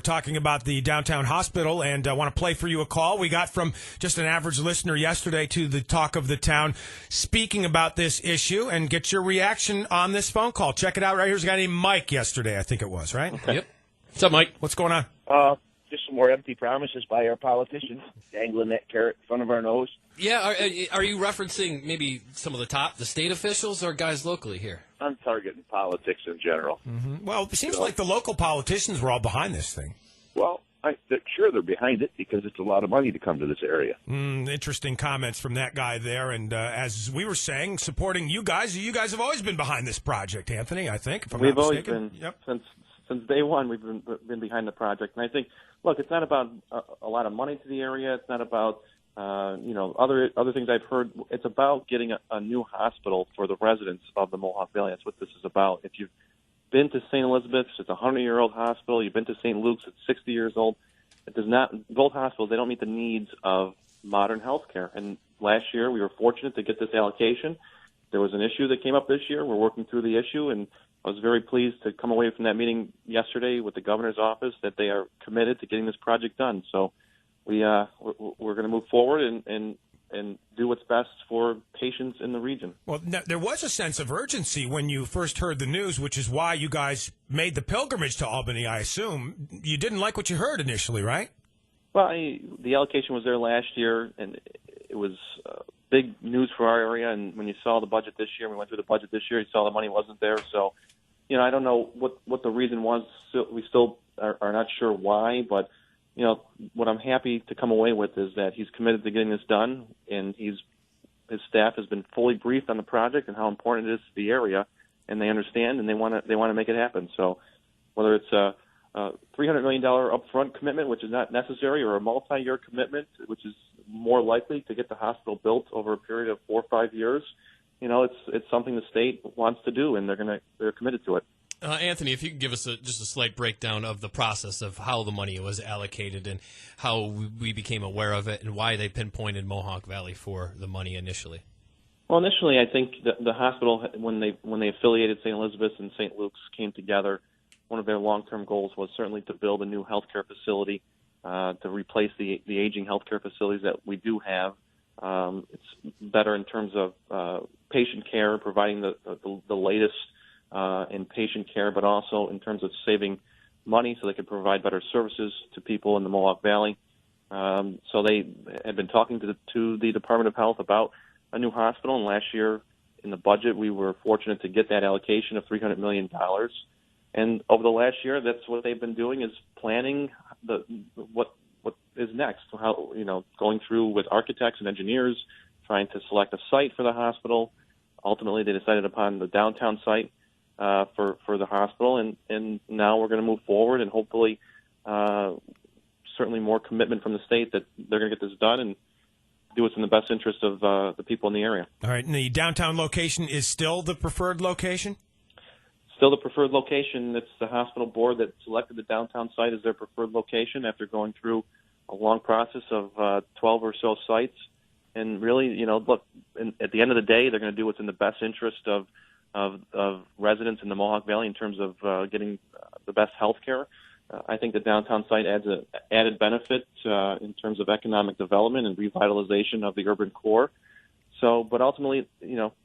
Talking about the downtown hospital, and I want to play for you a call we got from just an average listener yesterday to the Talk of the Town speaking about this issue, and get your reaction on this phone call. Check it out right here. There's a guy named Mike yesterday, I think it was, right? Okay. Yep. What's up, Mike? What's going on? Just some more empty promises by our politicians, dangling that carrot in front of our nose. Yeah, are you referencing maybe some of the state officials or guys locally here? I'm targeting politics in general. Mm-hmm. Well, it seems like the local politicians were all behind this thing. Well, sure they're behind it because it's a lot of money to come to this area. Interesting comments from that guy there. And as we were saying, supporting you guys have always been behind this project, Anthony, I think, if I'm We've not always mistaken. been, since day one, we've been behind the project. And I think, look, it's not about a lot of money to the area. It's not about other things I've heard. It's about getting a new hospital for the residents of the Mohawk Valley. That's what this is about. If you've been to St. Elizabeth's, it's a 100-year-old hospital. You've been to St. Luke's, it's 60 years old. It does not. Both hospitals, they don't meet the needs of modern health care. And last year, we were fortunate to get this allocation. There was an issue that came up this year. We're working through the issue, and I was very pleased to come away from that meeting yesterday with the governor's office that they are committed to getting this project done. So we're going to move forward and do what's best for patients in the region. Well, there was a sense of urgency when you first heard the news, which is why you guys made the pilgrimage to Albany, I assume. You didn't like what you heard initially, right? Well, the allocation was there last year, and it was big news for our area. And when you saw the budget this year, we went through the budget this year, you saw the money wasn't there. So, I don't know what the reason was. We still are not sure why, but what I'm happy to come away with is that he's committed to getting this done, and his staff has been fully briefed on the project and how important it is to the area, and they understand and they want to make it happen. So whether it's a $300 million upfront commitment, which is not necessary, or a multi-year commitment, which is more likely to get the hospital built over a period of 4 or 5 years, it's something the state wants to do, and they're committed to it. Anthony, if you could give us just a slight breakdown of the process of how the money was allocated and how we became aware of it and why they pinpointed Mohawk Valley for the money initially. Well, initially, I think the hospital, when they affiliated St. Elizabeth's and St. Luke's came together, one of their long-term goals was certainly to build a new healthcare facility to replace the aging healthcare facilities that we do have. It's better in terms of patient care, providing the latest in patient care, but also in terms of saving money so they could provide better services to people in the Mohawk Valley. So they had been talking to the Department of Health about a new hospital, and last year in the budget we were fortunate to get that allocation of $300 million. And over the last year, that's what they've been doing, is planning what is next. How, going through with architects and engineers, trying to select a site for the hospital. Ultimately, they decided upon the downtown site for the hospital, and now we're going to move forward, and hopefully certainly more commitment from the state that they're going to get this done and do what's in the best interest of the people in the area. All right, and the downtown location is still the preferred location? Still the preferred location. It's the hospital board that selected the downtown site as their preferred location after going through a long process of 12 or so sites. And really, look, at the end of the day, they're going to do what's in the best interest of residents in the Mohawk Valley in terms of getting the best health care. I think the downtown site adds an added benefit in terms of economic development and revitalization of the urban core. So, but ultimately,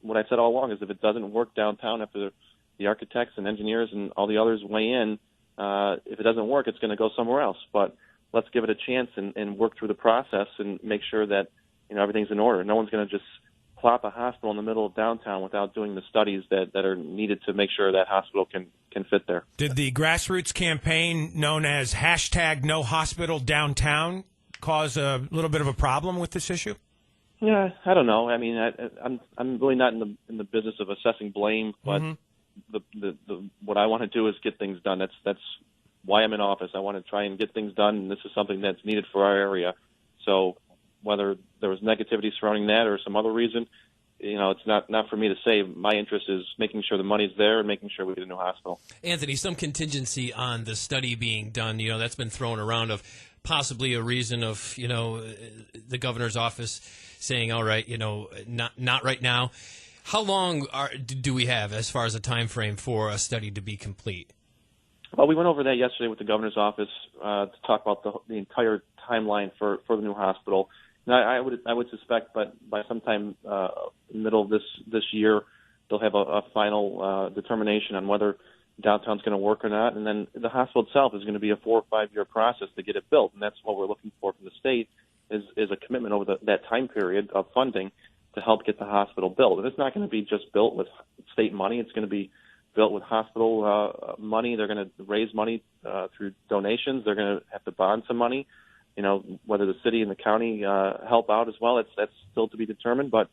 what I said all along is if it doesn't work downtown after the architects and engineers and all the others weigh in, if it doesn't work, it's going to go somewhere else. But let's give it a chance and work through the process and make sure that everything's in order. No one's going to just plop a hospital in the middle of downtown without doing the studies that are needed to make sure that hospital can fit there. Did the grassroots campaign known as #NoHospitalDowntown cause a little bit of a problem with this issue? Yeah, I don't know. I mean, I'm really not in the business of assessing blame, but what I want to do is get things done. That's why I'm in office. I want to try and get things done, and this is something that's needed for our area. So whether there was negativity surrounding that or some other reason, it's not for me to say. My interest is making sure the money's there and making sure we get a new hospital. Anthony, some contingency on the study being done, that's been thrown around of possibly a reason of, the governor's office saying, all right, not right now. How long do we have as far as a time frame for a study to be complete? Well, we went over that yesterday with the governor's office to talk about the entire timeline for the new hospital. And I would suspect, but by sometime middle of this year, they'll have a final determination on whether downtown's going to work or not. And then the hospital itself is going to be a 4 or 5 year process to get it built. And that's what we're looking for from the state is a commitment over that time period of funding to help get the hospital built. And it's not going to be just built with state money. It's going to be built with hospital money. They're going to raise money through donations. They're going to have to bond some money. You know, whether the city and the county help out as well, that's still to be determined. But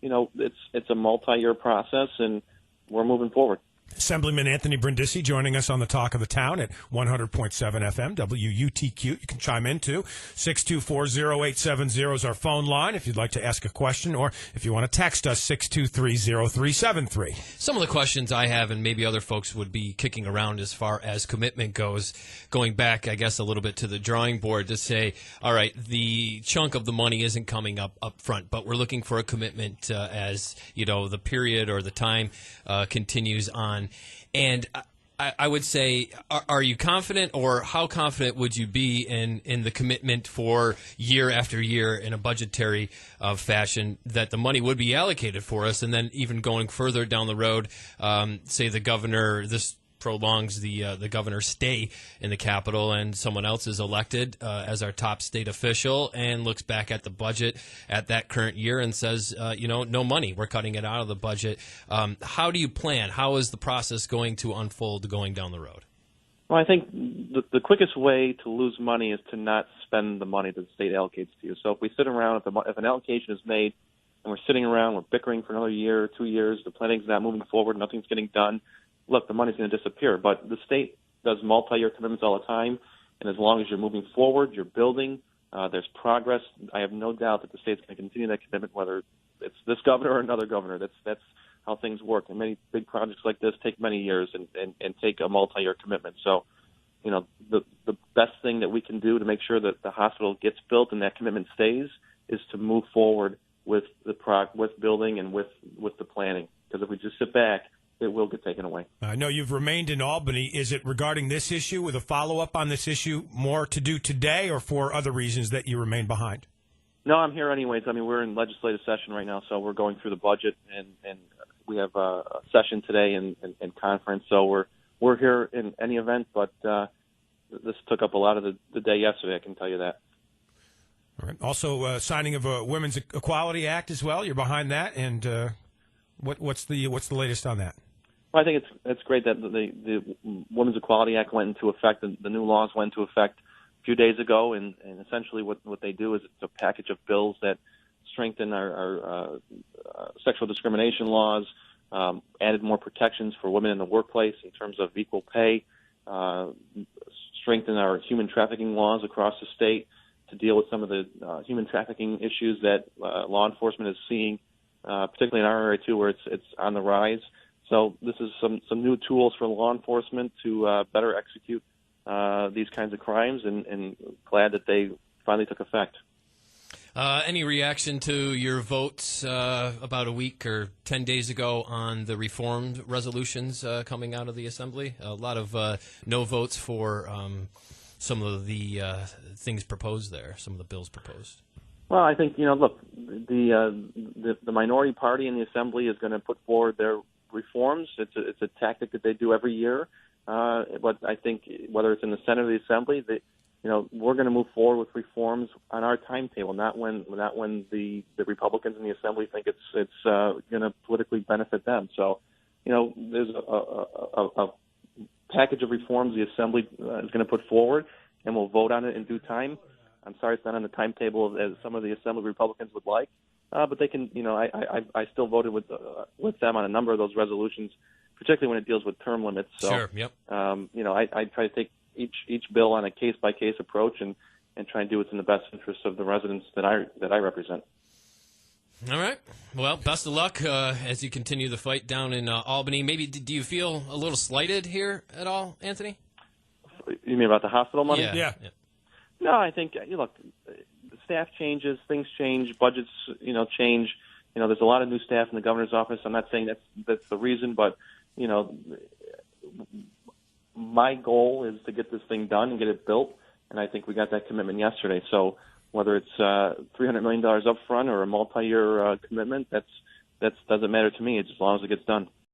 you know, it's a multi-year process, and we're moving forward. Assemblyman Anthony Brindisi joining us on the Talk of the Town at 100.7 FM, WUTQ. You can chime in, too. 624-0870 is our phone line if you'd like to ask a question, or if you want to text us, 623-0373. Some of the questions I have, and maybe other folks would be kicking around as far as commitment goes, going back, I guess, a little bit to the drawing board to say, all right, the chunk of the money isn't coming up front, but we're looking for a commitment as, you know, the period or the time continues on. And I would say, are you confident, or how confident would you be in the commitment for year after year in a budgetary fashion that the money would be allocated for us? And then even going further down the road, say the governor, this prolongs the governor's stay in the Capitol, and someone else is elected as our top state official and looks back at the budget at that current year and says, no money, we're cutting it out of the budget. How do you plan? How is the process going to unfold going down the road? Well, I think the quickest way to lose money is to not spend the money that the state allocates to you. So if we sit around, if an allocation is made and we're sitting around, we're bickering for another year, 2 years, the planning's not moving forward, nothing's getting done, look, the money's going to disappear. But the state does multi-year commitments all the time, and as long as you're moving forward, you're building, there's progress, I have no doubt that the state's going to continue that commitment, whether it's this governor or another governor. That's how things work. And many big projects like this take many years and take a multi-year commitment. So, you know, the best thing that we can do to make sure that the hospital gets built and that commitment stays is to move forward with with building and with the planning. Because if we just sit back, it will get taken away. I know you've remained in Albany. Is it regarding this issue, with a follow-up on this issue, more to do today, or for other reasons that you remain behind? No, I'm here anyways. I mean, we're in legislative session right now, so we're going through the budget, and we have a session today and conference. So we're here in any event, but this took up a lot of the day yesterday, I can tell you that. All right. Also, signing of a Women's Equality Act as well. You're behind that, and what's the latest on that? Well, I think it's great that the Women's Equality Act went into effect. The new laws went into effect a few days ago, and essentially what they do is it's a package of bills that strengthen our sexual discrimination laws, added more protections for women in the workplace in terms of equal pay, strengthen our human trafficking laws across the state to deal with some of the human trafficking issues that law enforcement is seeing, particularly in our area too, where it's on the rise. So this is some new tools for law enforcement to better execute these kinds of crimes, and glad that they finally took effect. Any reaction to your votes about a week or 10 days ago on the reformed resolutions coming out of the Assembly? A lot of no votes for some of the things proposed there, some of the bills proposed. Well, I think, look, the minority party in the Assembly is going to put forward their reforms. It's a tactic that they do every year. But I think whether it's in the Senate or the Assembly, we're going to move forward with reforms on our timetable, not when the Republicans in the Assembly think it's going to politically benefit them. So, there's a package of reforms the Assembly is going to put forward, and we'll vote on it in due time. I'm sorry it's not on the timetable as some of the Assembly Republicans would like, but they can. I still voted with them on a number of those resolutions, particularly when it deals with term limits. So, sure. Yep. I try to take each bill on a case-by-case approach and try and do what's in the best interest of the residents that I represent. All right. Well, best of luck as you continue the fight down in Albany. Maybe do you feel a little slighted here at all, Anthony? You mean about the hospital money? Yeah. No, I think, look, staff changes, things change, budgets, change. There's a lot of new staff in the governor's office. I'm not saying that's the reason, but, my goal is to get this thing done and get it built, and I think we got that commitment yesterday. So whether it's $300 million up front or a multi-year commitment, that doesn't matter to me. It's as long as it gets done.